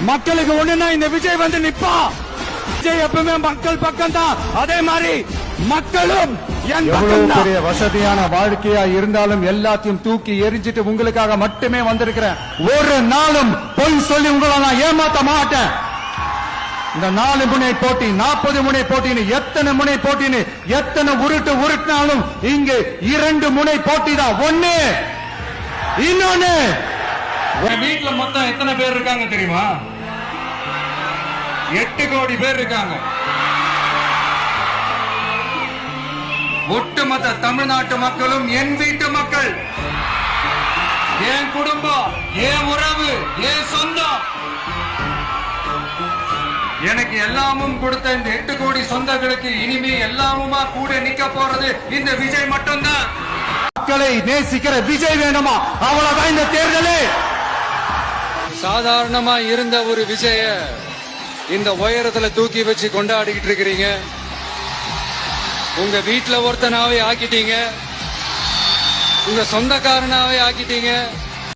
மக்களுக்கு ஒண்ணுன்னா இந்த விஜய் வந்து நிப்பா. விஜய் எப்பவுமே மக்கள் பக்கம் தான். அதே மாதிரி மக்களும் எவ்வளவு பெரிய வசதியான வாழ்க்கையா இருந்தாலும் எல்லாத்தையும் தூக்கி எரிஞ்சிட்டு உங்களுக்காக மட்டுமே வந்திருக்கிறேன். ஒரு நாளும் பொய் சொல்லி உங்களை நான் ஏமாத்த மாட்டேன். இந்த 4 முனை போட்டி 40 முனை போட்டின்னு எத்தனை முனை போட்டின்னு எத்தனை உருட்டினாலும் இங்கு 2 முனை போட்டி தான். ஒண்ணு இன்னொன்னு. வீட்டுல மொத்தம் எத்தனை பேர் இருக்காங்க தெரியுமா? 8 கோடி பேர் இருக்காங்க. ஒட்டுமொத்த தமிழ்நாட்டு மக்களும் என் வீட்டு மக்கள், என் குடும்பம், என் உறவு, என் சொந்தம். எனக்கு எல்லாமும் கொடுத்த இந்த 8 கோடி சொந்தங்களுக்கு இனிமே எல்லாமுமா கூட நிக்க போறது இந்த விஜய் மட்டும்தான். மக்களை நேசிக்கிற விஜய் வேணுமா? அவ்வளவுதான் இந்த தேர்தலே. சாதாரணமா இருந்த ஒரு விஜய இந்த உயரத்துல தூக்கி வச்சு கொண்டாடிக்கிட்டு இருக்கிறீங்க. உங்க வீட்டுல ஒருத்தனாவே ஆக்கிட்டீங்க, உங்க சொந்தக்காரனாவே ஆக்கிட்டீங்க.